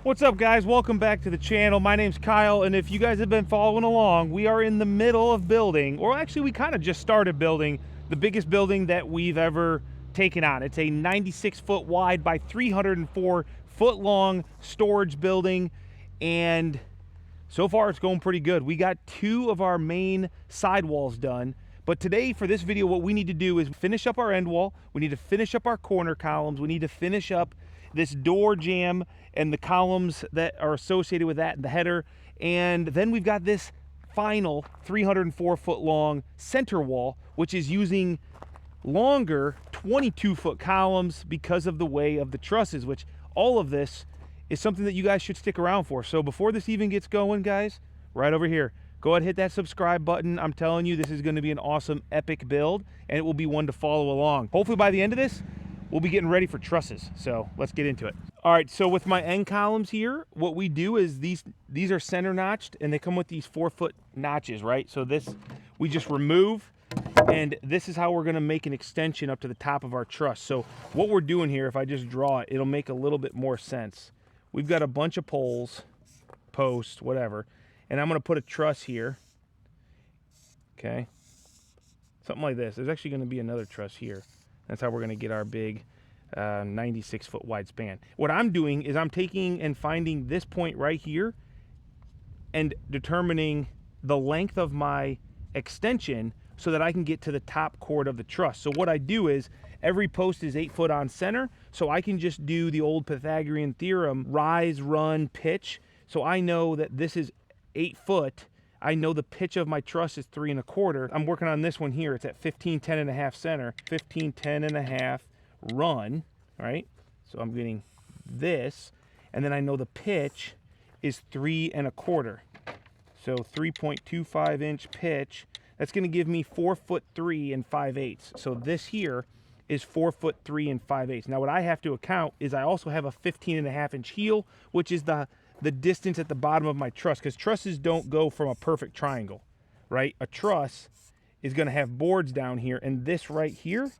What's up, guys? Welcome back to the channel. My name's Kyle, and if you guys have been following along, we are in the middle of building, or actually we kind of just started building the biggest building that we've ever taken on. It's a 96-foot wide by 304-foot long storage building, and so far it's going pretty good. We got 2 of our main sidewalls done, but today for this video what we need to do is finish up our end wall, we need to finish up our corner columns, we need to finish up this door jamb and the columns that are associated with that, the header, and then we've got this final 304-foot long center wall, which is using longer 22-foot columns because of the way of the trusses, which all of this is something that you guys should stick around for. So before this even gets going, guys, right over here, go ahead and hit that subscribe button. I'm telling you, this is going to be an awesome, epic build, and it will be one to follow along. Hopefully by the end of this, we'll be getting ready for trusses. So let's get into it. All right, so with my end columns here, what we do is these are center notched, and they come with these 4-foot notches, right? So this we just remove, and this is how we're gonna make an extension up to the top of our truss. So what we're doing here, if I just draw it, it'll make a little bit more sense. We've got a bunch of poles, posts, whatever, and I'm gonna put a truss here, okay? Something like this. There's actually gonna be another truss here. That's how we're gonna get our big 96-foot wide span. What I'm doing is I'm taking and finding this point right here and determining the length of my extension so that I can get to the top chord of the truss. So what I do is every post is 8 foot on center, so I can just do the old Pythagorean theorem, rise, run, pitch. So I know that this is 8 foot. I know the pitch of my truss is 3 1/4. I'm working on this one here. It's at 15, 10 1/2 center, 15, 10 1/2 run, right? So I'm getting this, and then I know the pitch is 3 1/4. So 3.25 inch pitch. That's going to give me 4 foot 3 5/8. So this here is 4 foot 3 5/8. Now what I have to account is I also have a 15 1/2 inch heel, which is the distance at the bottom of my truss, because trusses don't go from a perfect triangle, right? A truss is going to have boards down here, and this right here,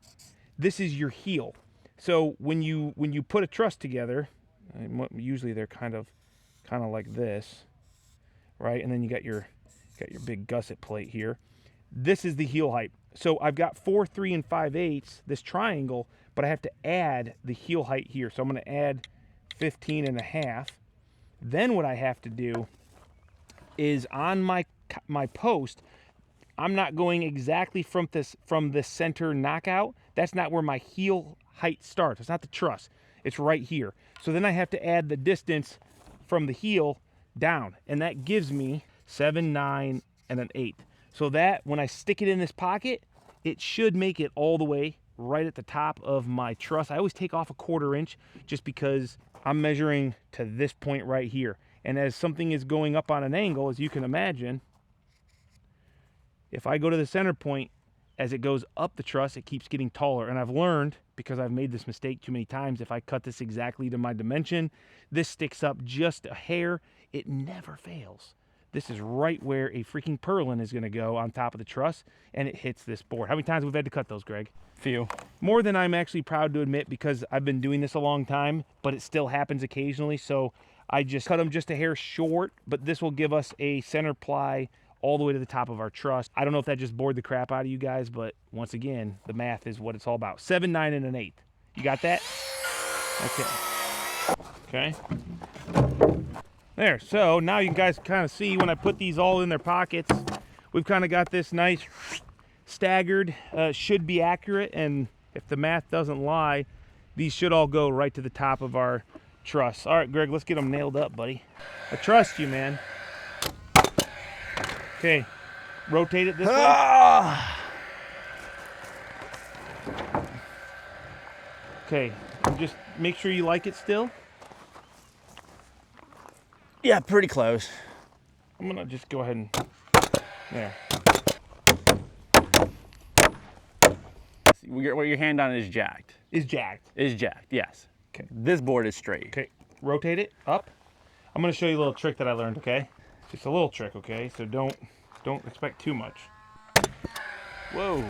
this is your heel. So when you put a truss together, usually they're kind of like this, right? And then you got your big gusset plate here. This is the heel height. So I've got 4, 3 5/8, this triangle, but I have to add the heel height here. So I'm going to add 15 1/2. Then what I have to do is on my post, I'm not going exactly from the center knockout. That's not where my heel height starts. It's not the truss. It's right here. So then I have to add the distance from the heel down, and that gives me 7, 9, and an 8. So that when I stick it in this pocket, it should make it all the way right at the top of my truss. I always take off a 1/4 inch just because I'm measuring to this point right here. And as something is going up on an angle, as you can imagine, if I go to the center point, as it goes up the truss, it keeps getting taller. And I've learned, because I've made this mistake too many times, if I cut this exactly to my dimension, this sticks up just a hair. It never fails. This is right where a freaking purlin is gonna go on top of the truss, and it hits this board. How many times we've had to cut those, Greg? Few. More than I'm actually proud to admit, because I've been doing this a long time, but it still happens occasionally. So I just cut them just a hair short, but this will give us a center ply all the way to the top of our truss. I don't know if that just bored the crap out of you guys, but once again, the math is what it's all about. 7, 9, and an 8. You got that? Okay. There, so now you guys kind of see when I put these all in their pockets, we've kind of got this nice staggered, should be accurate, and if the math doesn't lie, these should all go right to the top of our truss. All right, Greg, let's get them nailed up, buddy. I trust you, man. Okay, rotate it this way. Okay, just make sure you like it still. Yeah, pretty close. I'm gonna just go ahead and, there. What your hand on is jacked. Is jacked. Is jacked, yes. Okay. This board is straight. Okay, rotate it up. I'm gonna show you a little trick that I learned, okay? Just a little trick, okay? So don't expect too much. Whoa,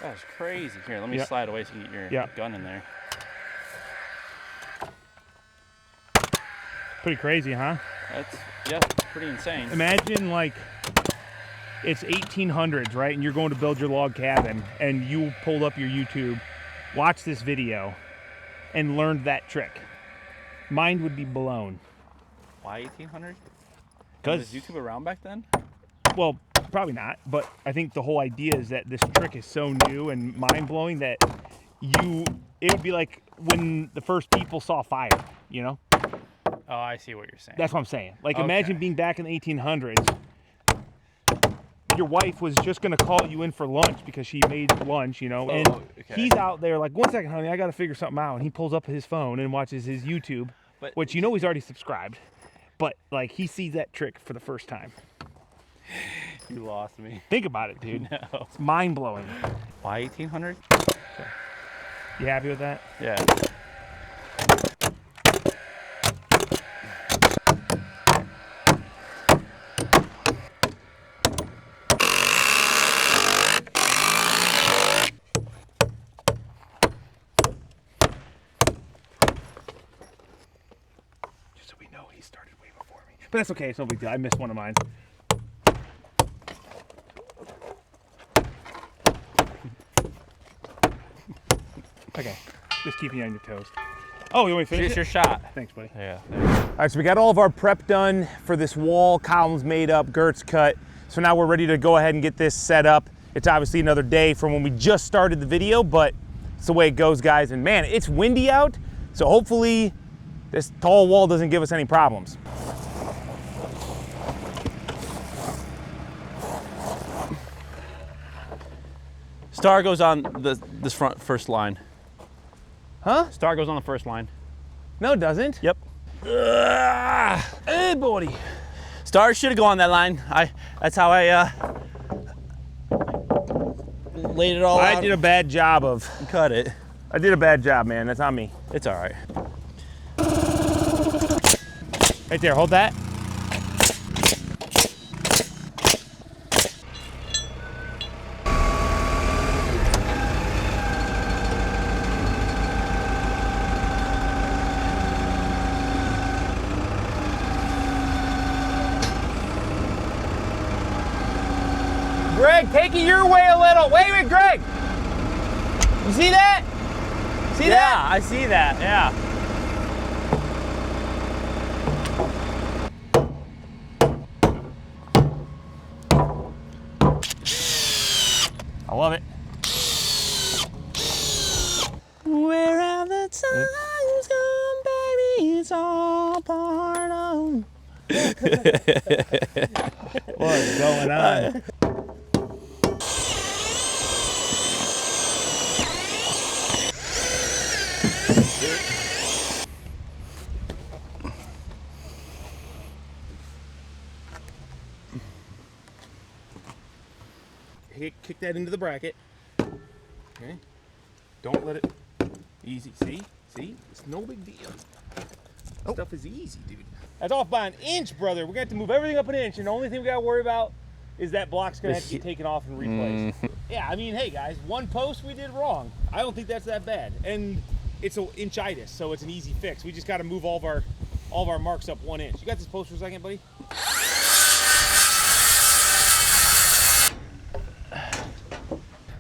that's crazy. Here, let me slide away so you get your gun in there. Pretty crazy, huh? That's, yeah, pretty insane. Imagine like it's 1800s, right? And you're going to build your log cabin and you pulled up your YouTube, watched this video, and learned that trick. Mind would be blown. Why 1800? Because was YouTube around back then? Well, probably not, but I think the whole idea is that this trick is so new and mind-blowing that it would be like when the first people saw fire, you know? Oh, I see what you're saying. That's what I'm saying. Like, Okay. imagine being back in the 1800s. Your wife was just going to call you in for lunch because she made lunch, you know? And he's out there like, 1 second, honey, I got to figure something out. And he pulls up his phone and watches his YouTube, which you know he's already subscribed. But, like, he sees that trick for the first time. You lost me. Think about it, dude. No. It's mind-blowing. Why 1800? You happy with that? Yeah. Just so we know he started way before me. But that's okay, it's no big deal. I missed one of mine. Okay, just keeping you on your toes. Oh, you want me to finish Finish it? your shot. Thanks, buddy. Yeah. All right, so we got all of our prep done for this wall, columns made up, girts cut. So now we're ready to go ahead and get this set up. It's obviously another day from when we just started the video, but it's the way it goes, guys. And man, it's windy out, so hopefully this tall wall doesn't give us any problems. Star goes on this first line. Huh? Star goes on the first line. No, it doesn't. Yep. Hey, buddy. Star should go on that line. That's how I laid it all out. I did a bad job of. Cut it. I did a bad job, man. That's on me. It's all right. Right there, hold that. Greg, take it your way a little. Wait, Greg. You see that? See that? Yeah, I see that. Yeah. I love it. Where have the times gone, baby? It's all part of. What's going on? Kick that into the bracket. Okay. Don't let it. Easy. See? It's no big deal. Stuff is easy, dude. That's off by an inch, brother. We're gonna have to move everything up an inch, and the only thing we gotta worry about is that block's gonna have to be taken off and replaced. Yeah, I mean, hey guys, one post we did wrong. I don't think that's that bad, and it's an inchitis, so it's an easy fix. We just gotta move all of our marks up 1 inch. You got this post for a second, buddy?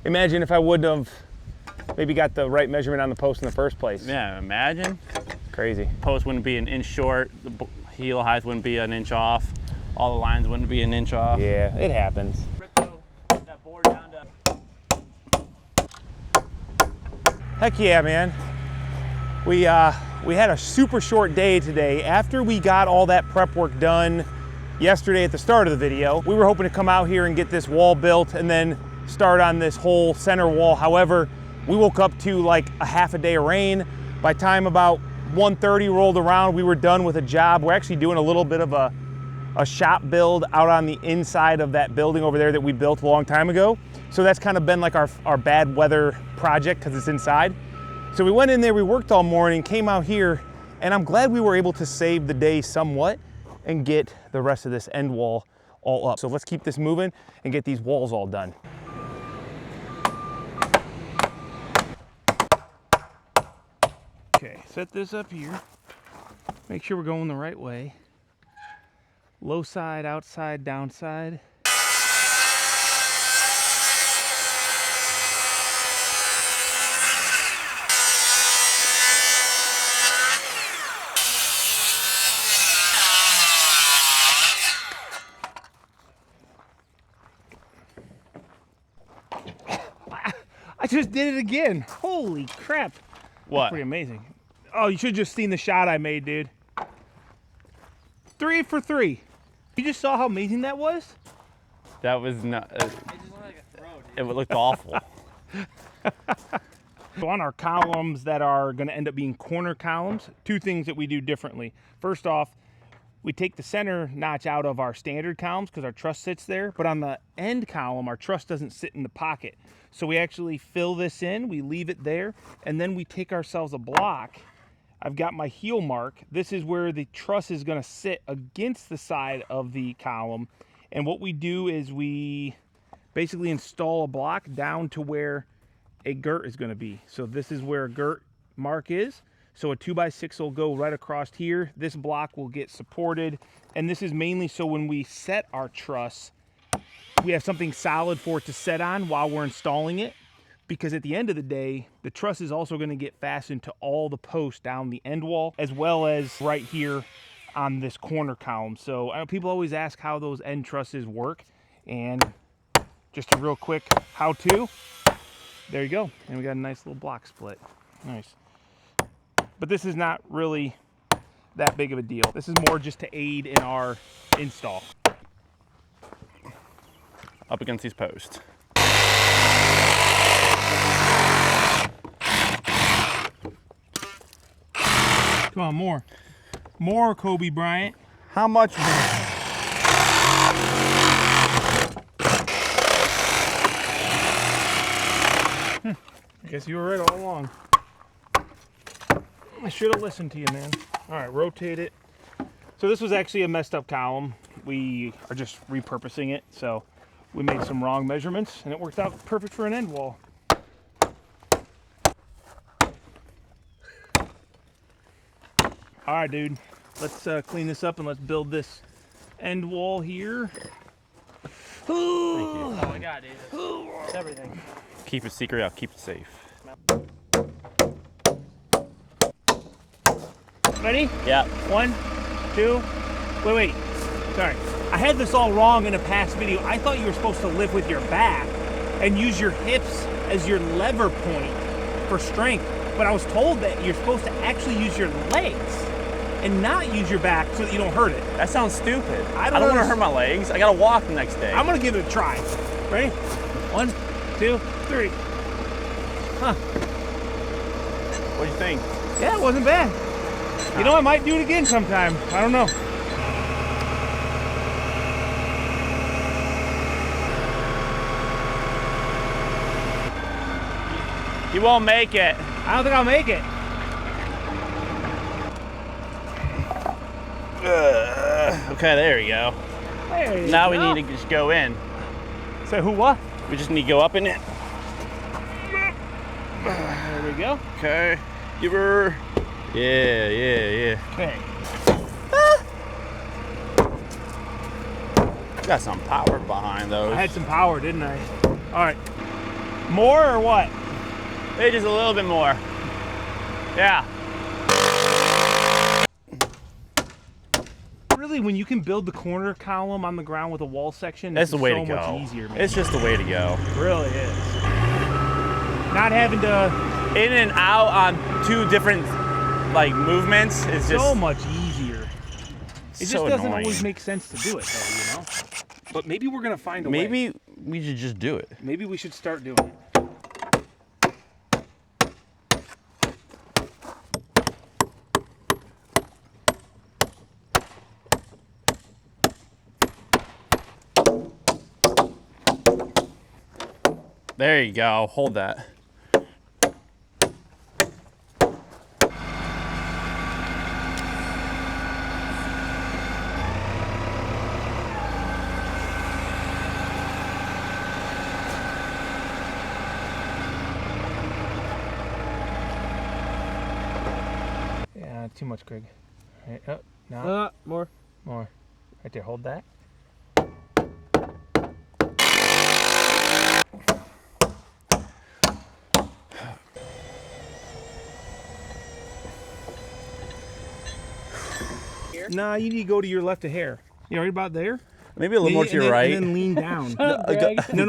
Imagine if I wouldn't have maybe got the right measurement on the post in the first place. Yeah, imagine. Crazy. Post wouldn't be an inch short. The heel height wouldn't be an inch off. All the lines wouldn't be an inch off. Yeah, it happens. That board down to... Heck yeah, man. We had a super short day today. After we got all that prep work done yesterday at the start of the video, we were hoping to come out here and get this wall built and then start on this whole center wall. However, we woke up to like a half a day of rain. By time about 1:30 rolled around, we were done with a job. We're actually doing a little bit of a shop build out on the inside of that building over there that we built a long time ago. So that's kind of been like our bad weather project because it's inside. So we went in there, we worked all morning, came out here, and I'm glad we were able to save the day somewhat and get the rest of this end wall all up. So let's keep this moving and get these walls all done. Okay, set this up here. Make sure we're going the right way. Low side, outside, downside. I just did it again. Holy crap. What? That's pretty amazing. Oh, you should have just seen the shot I made, dude. 3 for 3. You just saw how amazing that was? That was not. It just looked like a throw, dude. It looked awful. So on our columns that are going to end up being corner columns, 2 things that we do differently. First off, we take the center notch out of our standard columns because our truss sits there, but on the end column, our truss doesn't sit in the pocket. So we actually fill this in, we leave it there, and then we take ourselves a block. I've got my heel mark. This is where the truss is gonna sit against the side of the column. And what we do is we basically install a block down to where a girt is gonna be. So this is where a girt mark is. So a 2x6 will go right across here. This block will get supported. And this is mainly so when we set our truss, we have something solid for it to set on while we're installing it. Because at the end of the day, the truss is also going to get fastened to all the posts down the end wall, as well as right here on this corner column. So people always ask how those end trusses work. And just a real quick how-to. There you go. And we got a nice little block split. Nice. But this is not really that big of a deal. This is more just to aid in our install. Up against these posts. Come on, more. More, Kobe Bryant. How much? I guess you were right all along. I should have listened to you, man. All right, rotate it. So this was actually a messed up column. We are just repurposing it. So we made some wrong measurements and it worked out perfect for an end wall. All right, dude, let's clean this up and let's build this end wall here. Thank you. Oh my God, dude. It's everything. Keep it secret, I'll keep it safe. Ready? Yeah. 1, 2, wait. Sorry. I had this all wrong in a past video. I thought you were supposed to lift with your back and use your hips as your lever point for strength. But I was told that you're supposed to actually use your legs and not use your back so that you don't hurt it. That sounds stupid. I I don't don't want know. to hurt my legs. I gotta walk the next day. I'm gonna give it a try. Ready? 1, 2, 3. Huh. What do you think? Yeah, it wasn't bad. You know, I might do it again sometime. I don't know. You won't make it. I don't think I'll make it. Okay, there we go. There you Now go. we need to just go in. Say who what? We just need to go up in it. There we go. Okay. Give her. Yeah. Okay. Got some power behind those. I had some power, didn't I? All right. More or what? Maybe just a little bit more. Yeah. Really, when you can build the corner column on the ground with a wall section, That's the way so to go. much easier, man. It's just the way to go. It really is. Not having to In and out on 2 different like movements is just so much easier. It so just doesn't annoying. always make sense to do it, though, you know. But maybe we're gonna find a way. Maybe we should just do it. Maybe we should start doing it. There you go. Hold that. Yeah, too much, Greg. Right, oh, no. More. More. Right there, hold that. Nah, you need to go to your left a hair. You know, right about there. Maybe a little more to your right. And then lean down. No,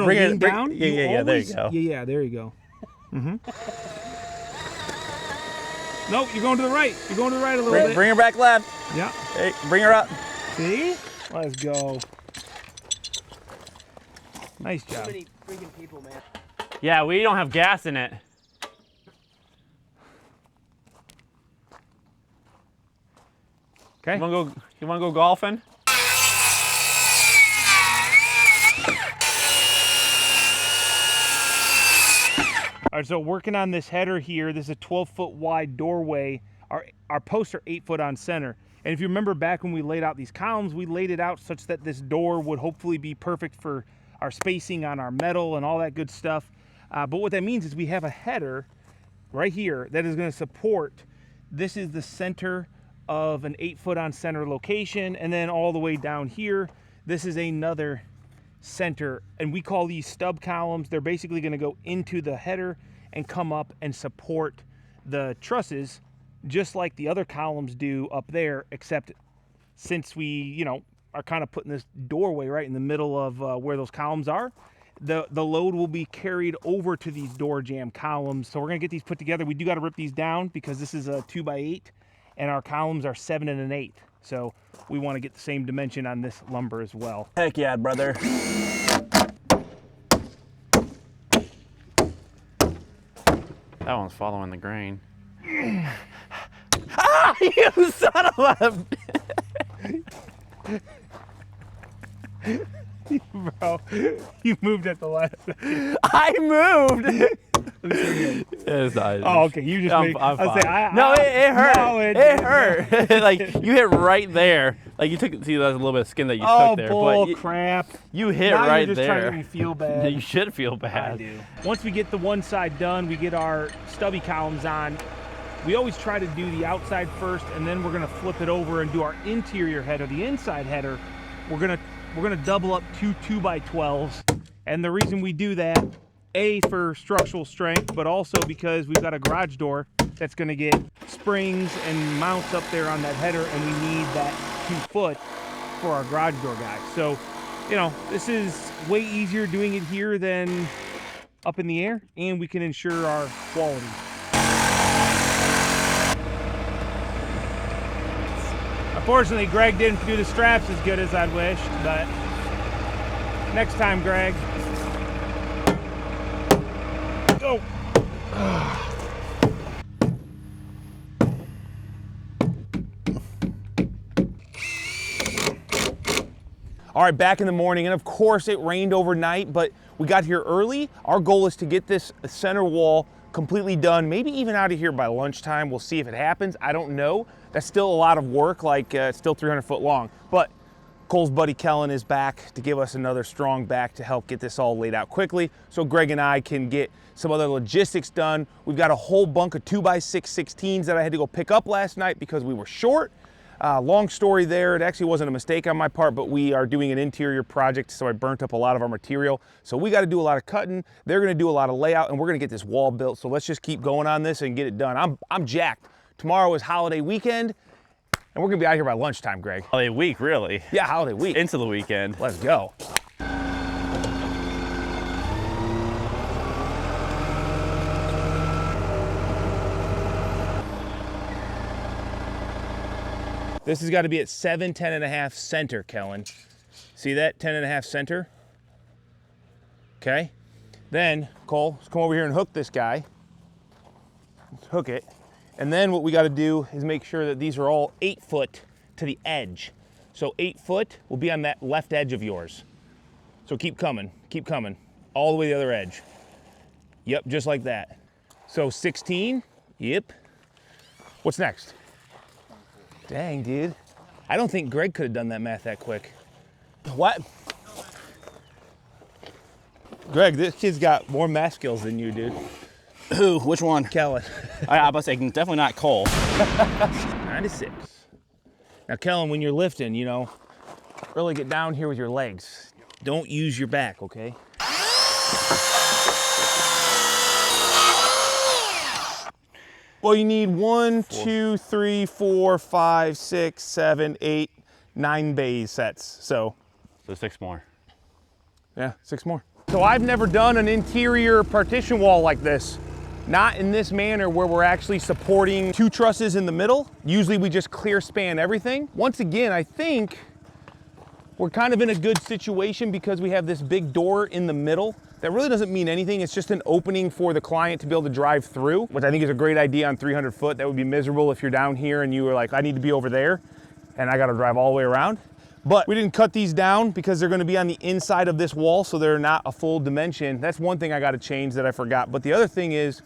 lean down. Yeah, there you go. Yeah, there you go. Nope, you're going to the right. You're going to the right a little bit. Bring her back left. Yeah. Hey, bring her up. See? Let's go. Nice job. Too many freaking people, man. Yeah, we don't have gas in it. Okay. You wanna go golfing? All right, so working on this header here, this is a 12-foot wide doorway. Our posts are 8 foot on center. And if you remember back when we laid out these columns, we laid it out such that this door would hopefully be perfect for our spacing on our metal and all that good stuff. But what that means is we have a header right here that is going to support. This is the center of an 8 foot on center location. And then all the way down here, this is another center, and we call these stub columns. They're basically going to go into the header and come up and support the trusses just like the other columns do up there, except since we, you know, are kind of putting this doorway right in the middle of where those columns are, the load will be carried over to these door jamb columns. So we're going to get these put together. We do got to rip these down because this is a 2x8 and our columns are 7 1/8. So we want to get the same dimension on this lumber as well. Heck yeah, brother. That one's following the grain. Ah, you son of a... Bro, you moved at the last second. I moved. It's not. Oh, okay. You just made. I'm fine. Say, no, it hurt. No, it hurt. Like you hit right there. Like you took. See, that's a little bit of skin that you took there. Bull But crap. you hit now right you're just there. trying to make me feel bad. You should feel I bad. do. Once we get the one side done, we get our stubby columns on. We always try to do the outside first, and then we're gonna flip it over and do our interior header, the inside header. We're gonna double up 2 2x12s, and the reason we do that, A, for structural strength, but also because we've got a garage door that's gonna get springs and mounts up there on that header, and we need that 2 foot for our garage door guys. So, you know, this is way easier doing it here than up in the air, and we can ensure our quality. Unfortunately, Greg didn't do the straps as good as I'd wished, but next time, Greg. Go. All right, back in the morning, and of course it rained overnight, but we got here early. Our goal is to get this center wall completely done, maybe even out of here by lunchtime. We'll see if it happens. I don't know. That's still a lot of work, like it's still 300 foot long. But Cole's buddy Kellen is back to give us another strong back to help get this all laid out quickly so Greg and I can get some other logistics done. We've got a whole bunk of 2x6 16s that I had to go pick up last night because we were short. Long story there. It actually wasn't a mistake on my part, but we are doing an interior project, so I burnt up a lot of our material. So we got to do a lot of cutting. They're going to do a lot of layout, and we're going to get this wall built. So let's just keep going on this and get it done. I'm jacked. Tomorrow is holiday weekend, and we're going to be out here by lunchtime, Greg. Holiday week, really? Yeah, holiday week. Into the weekend. Let's go. This has got to be at 7, 10.5 center, Kellen. See that? 10.5 center. Okay. Then, Cole, let's come over here and hook this guy. Let's hook it. And then what we got to do is make sure that these are all 8 foot to the edge. So 8 foot will be on that left edge of yours. So keep coming, all the way to the other edge. Yep, just like that. So 16, yep. What's next? Dang, dude. I don't think Greg could have done that math that quick. What? Greg, this kid's got more math skills than you, dude. Who? Which one? Kellen. I was about to say, definitely not Cole. 96. Now, Kellen, when you're lifting, you know, really get down here with your legs. Don't use your back, okay? Well, you need 1, 2, 3, 4, 5, 6, 7, 8, 9 bays sets. So 6 more. Yeah, 6 more. So I've never done an interior partition wall like this. Not in this manner where we're actually supporting 2 trusses in the middle. Usually we just clear span everything. Once again, I think we're kind of in a good situation because we have this big door in the middle. That really doesn't mean anything. It's just an opening for the client to be able to drive through, which I think is a great idea on 300 foot. That would be miserable if you're down here and you were like, I need to be over there and I got to drive all the way around. But we didn't cut these down because they're going to be on the inside of this wall, so they're not a full dimension. That's one thing I got to change that I forgot. But the other thing is,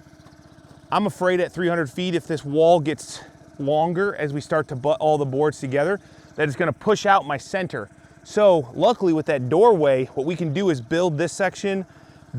I'm afraid at 300 feet, if this wall gets longer as we start to butt all the boards together, that it's going to push out my center. So luckily with that doorway, what we can do is build this section,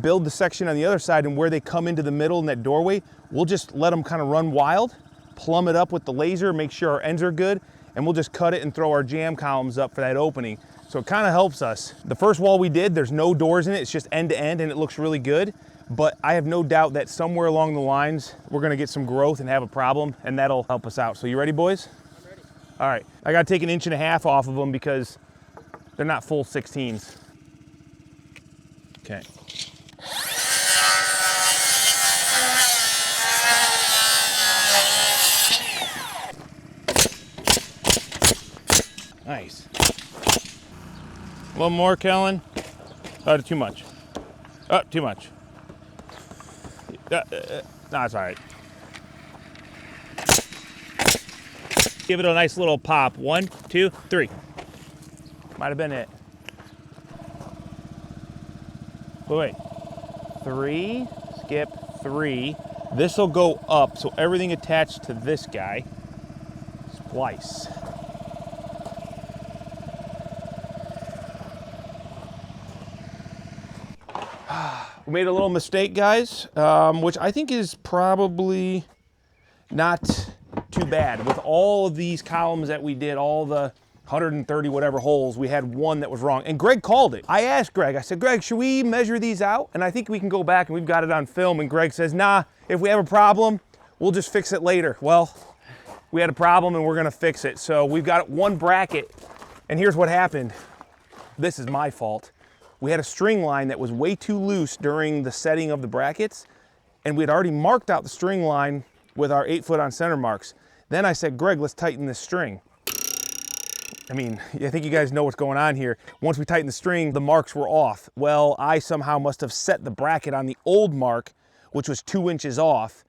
build the section on the other side, and where they come into the middle in that doorway, we'll just let them kind of run wild, plumb it up with the laser, make sure our ends are good, and we'll just cut it and throw our jam columns up for that opening. So it kind of helps us. The first wall we did, there's no doors in it, it's just end to end and it looks really good. But I have no doubt that somewhere along the lines, we're gonna get some growth and have a problem, and that'll help us out. So you ready, boys? I'm ready. All right, I gotta take 1.5 inches off of them because they're not full 16s. Okay. Nice. A little more, Kellen. Oh, too much. Oh, too much. No, it's all right. Give it a nice little pop. 1, 2, 3. Might have been it. Wait. 3, skip 3. This will go up, so everything attached to this guy. Splice. We made a little mistake, guys, which I think is probably not too bad. With all of these columns that we did, all the 130 whatever holes, we had one that was wrong. And Greg called it. I asked Greg, I said, Greg, should we measure these out? And I think we can go back and we've got it on film. And Greg says, nah, if we have a problem, we'll just fix it later. Well, we had a problem and we're gonna fix it. So we've got one bracket, and here's what happened. This is my fault. We had a string line that was way too loose during the setting of the brackets, and we had already marked out the string line with our 8-foot on center marks. Then I said, Greg, let's tighten this string. I mean, I think you guys know what's going on here. Once we tightened the string, the marks were off. Well, I somehow must have set the bracket on the old mark, which was 2 inches off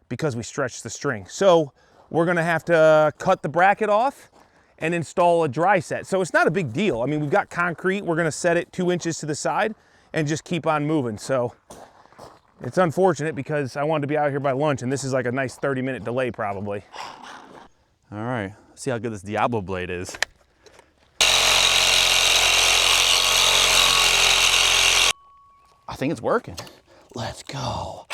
because we stretched the string. So we're gonna have to cut the bracket off and install a dry set. So it's not a big deal. I mean, we've got concrete. We're gonna set it 2 inches to the side and just keep on moving. So it's unfortunate because I wanted to be out here by lunch, and this is like a nice 30-minute delay probably. All right, let's see how good this Diablo blade is. I think it's working. Let's go.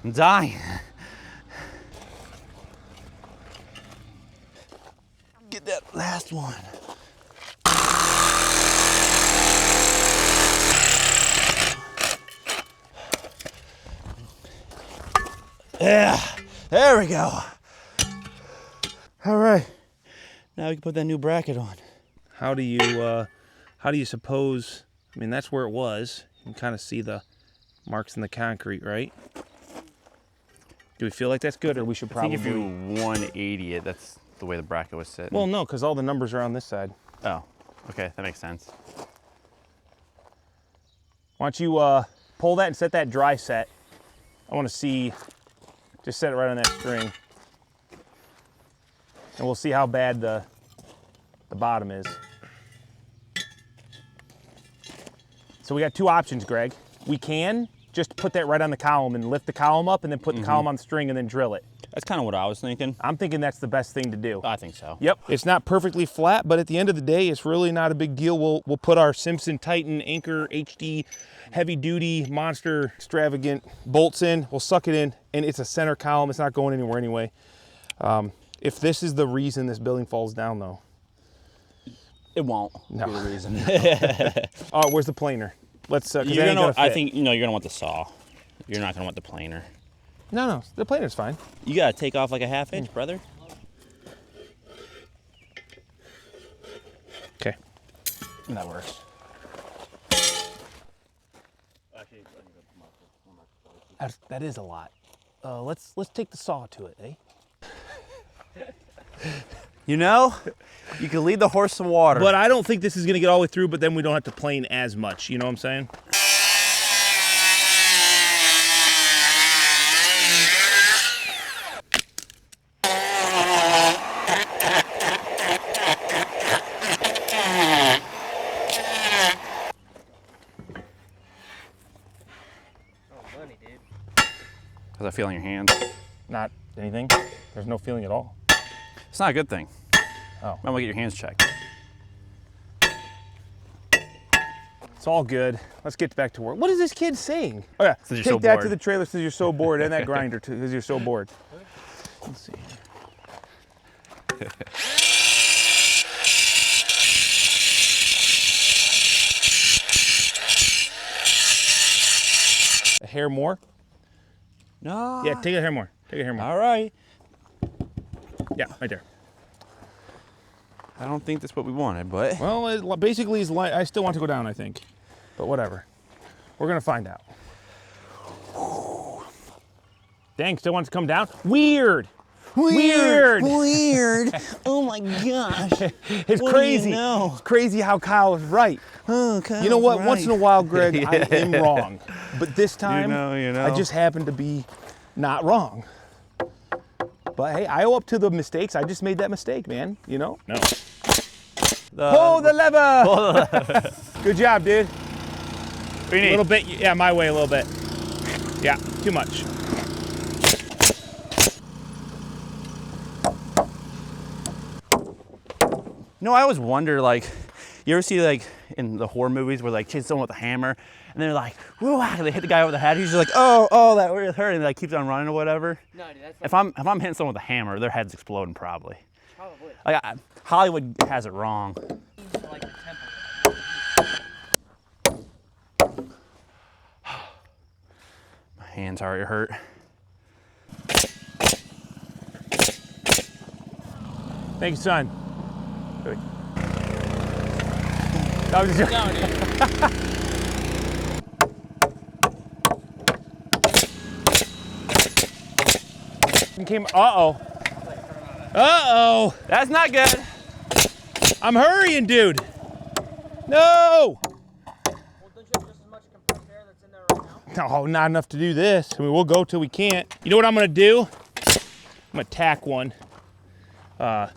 I'm dying. Get that last one. Yeah, there we go. All right, now we can put that new bracket on. How do you suppose, I mean, that's where it was. You can kind of see the marks in the concrete, right? Do we feel like that's good, or we should probably? I think if you 180 it, that's the way the bracket was set. Well, no, because all the numbers are on this side. Oh, okay, that makes sense. Why don't you pull that and set that dry set? I want to see, just set it right on that string. And we'll see how bad the bottom is. So we got 2 options, Greg. We can just put that right on the column and lift the column up and then put the column on the string and then drill it. That's kind of what I was thinking. I'm thinking that's the best thing to do. I think so. Yep, it's not perfectly flat, but at the end of the day, it's really not a big deal. We'll put our Simpson Titan Anchor HD heavy duty monster extravagant bolts in. We'll suck it in, and it's a center column. It's not going anywhere anyway. If this is the reason this building falls down, though, It won't No. be the reason. where's the planer? Let's. You're gonna, I think you're gonna want the saw. You're not gonna want the planer. No, the planer's fine. You gotta take off like a 1/2 inch, brother. Okay. That works. That is a lot. Let's take the saw to it, eh? You know, you can lead the horse to water. But I don't think this is gonna get all the way through, but then we don't have to plane as much, you know what I'm saying? Oh, money, dude. How's that feel in your hands? Not anything. There's no feeling at all. It's not a good thing. Oh. I'm gonna get your hands checked. It's all good. Let's get back to work. What is this kid saying? Oh yeah, Says you're take so that bored. to the trailer because you're so bored, and that grinder too because you're so bored. Let's see. A hair more? No. Yeah, take a hair more. Take a hair more. All right. Yeah, right there. I don't think that's what we wanted, but Well, it basically is I still want to go down, I think, but whatever. We're gonna find out. Dang, still wants to come down? Weird. Weird. Oh my gosh. It's What do crazy. you know? It's crazy how Kyle is right. Oh, Kyle's You know what? right. Once in a while, Greg, I am wrong. But this time, you know. I just happen to be not wrong. But hey, I owe up to the mistakes. I just made that mistake, man. You know? No. Pull the lever! Good job, dude. What do you need? A little bit, yeah, my way a little bit. Yeah, too much. No, I always wonder, like, you ever see, like, in the horror movies where, like, chase someone with a hammer, and they're like, whoa, and they hit the guy over the head, he's just like, oh, that really hurt, and like keeps on running or whatever. No, dude, that's If I'm hitting someone with a hammer, their head's exploding probably. probably Like, Hollywood has it wrong. like the temple. My hands already hurt. Thank you, son. That was just No, dude. came. Uh-oh. Uh-oh. That's not good. I'm hurrying, dude. No. Well, don't you have just as much compressed air that's in there right now? No, not enough to do this. I mean, we'll go till we can't. You know what I'm gonna do? I'm gonna tack one. Yeah.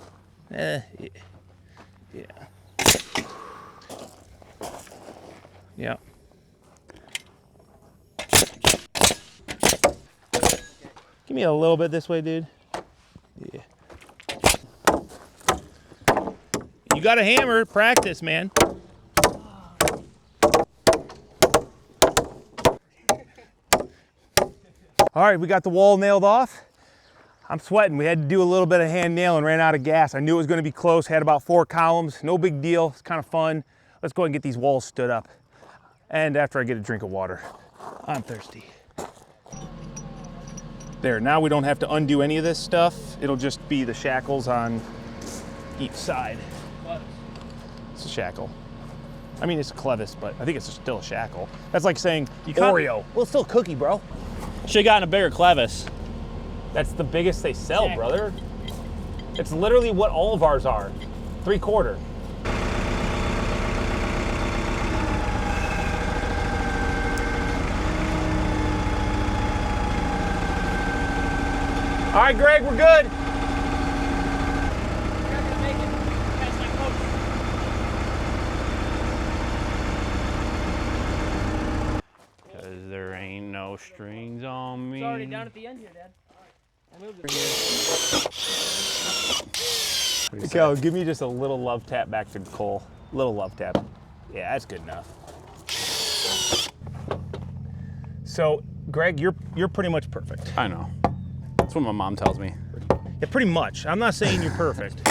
Yeah. Give me a little bit this way, dude. Yeah. You got a hammer. Practice, man. All right, we got the wall nailed off. I'm sweating. We had to do a little bit of hand nailing, ran out of gas. I knew it was gonna be close, had about 4 columns. No big deal, it's kind of fun. Let's go ahead and get these walls stood up. And after I get a drink of water. I'm thirsty. There, now we don't have to undo any of this stuff. It'll just be the shackles on each side. It's a shackle. I mean, it's a clevis, but I think it's still a shackle. That's like saying Oreo. Well, it's still a cookie, bro. Should've gotten a bigger clevis. That's the biggest they sell, brother. It's literally what all of ours are. 3/4. All right, Greg, we're good. Cause there ain't no strings on me. It's already down at the end here, Dad. Go, give me just a little love tap back to Cole. Little love tap. Yeah, that's good enough. So, Greg, you're pretty much perfect. I know. That's what my mom tells me. Yeah, pretty much. I'm not saying you're perfect.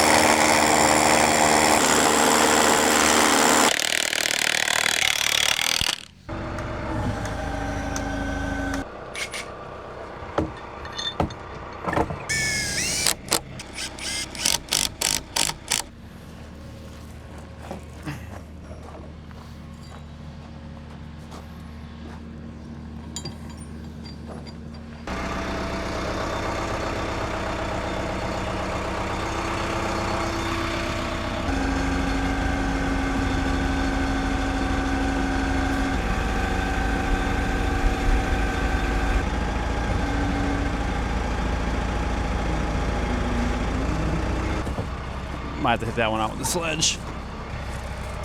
Might have to hit that one out with the sledge.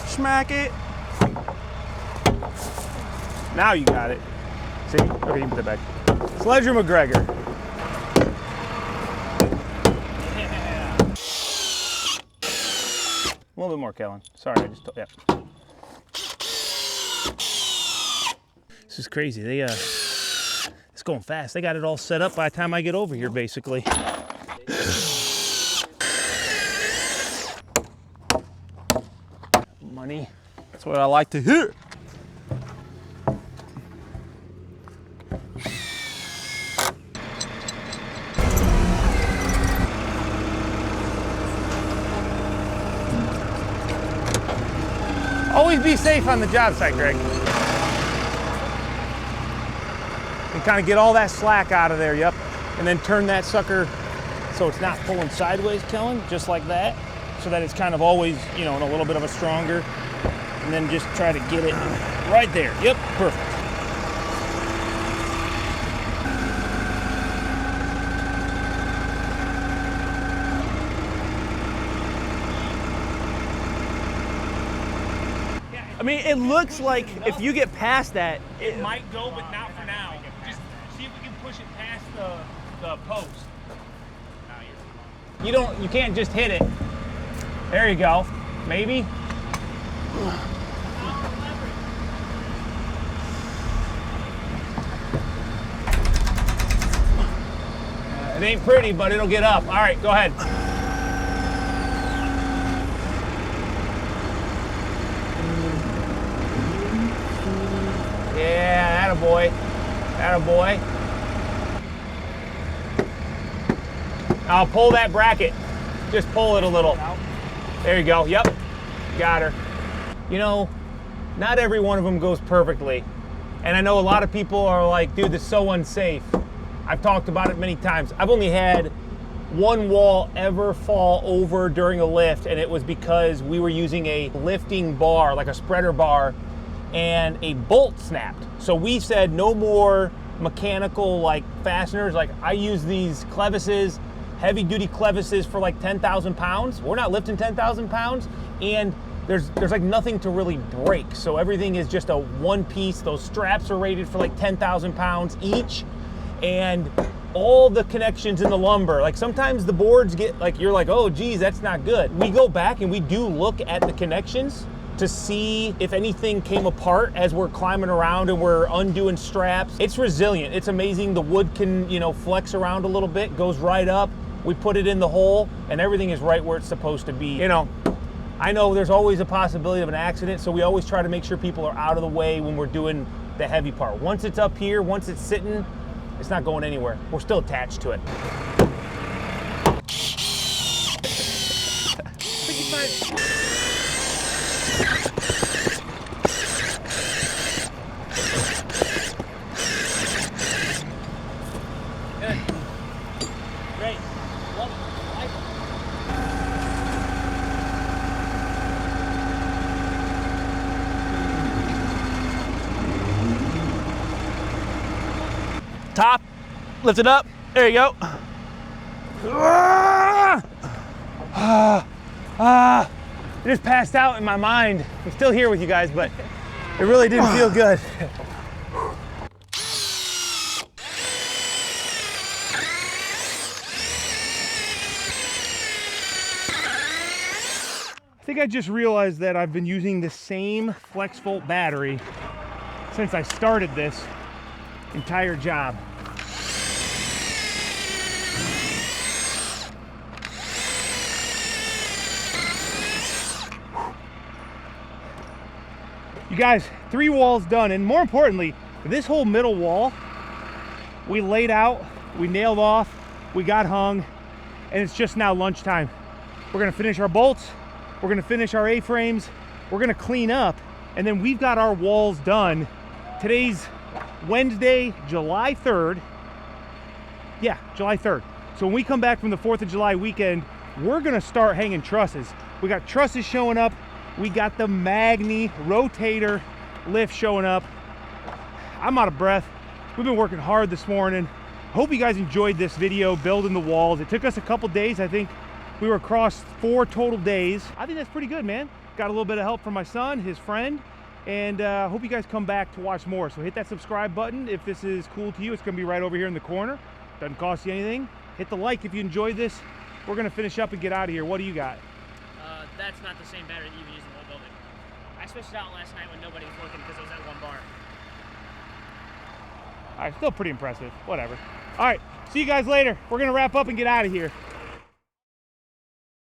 Smack it. Now you got it. See? Okay, you can put it back. Sledge or McGregor? Yeah. A little bit more, Kellen. Sorry, I just told, yeah. This is crazy. They it's going fast. They got it all set up by the time I get over here, basically. Money. That's what I like to hear. Always be safe on the job site, Greg. And kind of get all that slack out of there, yep. And then turn that sucker so it's not pulling sideways, Kellen, just like that. So that it's kind of always, you know, in a little bit of a stronger. And then just try to get it right there. Yep, perfect. I mean, it looks like if you get past that, It might go, but not for now. Just see if we can push it past the post. You can't just hit it. There you go. Maybe. It ain't pretty, but it'll get up. All right, go ahead. Yeah, attaboy. Attaboy. I'll pull that bracket. Just pull it a little. There you go. Yep. Got her. You know, not every one of them goes perfectly. And I know a lot of people are like, dude, this is so unsafe. I've talked about it many times. I've only had one wall ever fall over during a lift, and it was because we were using a lifting bar, like a spreader bar, and a bolt snapped. So we said no more mechanical like fasteners. Like I use these clevises, heavy duty clevises for like 10,000 pounds. We're not lifting 10,000 pounds, and there's like nothing to really break. So everything is just a one piece. Those straps are rated for like 10,000 pounds each. And all the connections in the lumber, like sometimes the boards get like, you're like, oh geez, that's not good. We go back and we do look at the connections to see if anything came apart as we're climbing around and we're undoing straps. It's resilient. It's amazing. The wood can, you know, flex around a little bit, goes right up. We put it in the hole and everything is right where it's supposed to be. You know, I know there's always a possibility of an accident, so we always try to make sure people are out of the way when we're doing the heavy part. Once it's up here, once it's sitting, it's not going anywhere. We're still attached to it. Great. Love it. Like it. top, lift it up. There you go. I just passed out in my mind. I'm still here with you guys, but it really didn't feel good. think I just realized that I've been using the same flex volt battery since I started this entire job. You guys, 3 walls done, and more importantly, this whole middle wall, we laid out, we nailed off, we got hung, and it's just now lunchtime. We're gonna finish our bolts, we're gonna finish our A-frames, we're gonna clean up, and then we've got our walls done. Today's Wednesday, July 3rd. Yeah, July 3rd. So when we come back from the 4th of July weekend, we're gonna start hanging trusses. We got trusses showing up. We got the Magni rotator lift showing up. I'm out of breath. We've been working hard this morning. Hope you guys enjoyed this video building the walls. It took us a couple days. I think we were across 4 total days. I think that's pretty good, man. Got a little bit of help from my son, his friend, and hope you guys come back to watch more. So hit that subscribe button if this is cool to you. It's gonna be right over here in the corner. Doesn't cost you anything. Hit the like if you enjoyed this. We're gonna finish up and get out of here. What do you got? That's not the same battery that you've been using the whole building. I switched it out last night when nobody was looking because it was at 1 bar. All right, still pretty impressive. Whatever. All right, see you guys later. We're gonna wrap up and get out of here.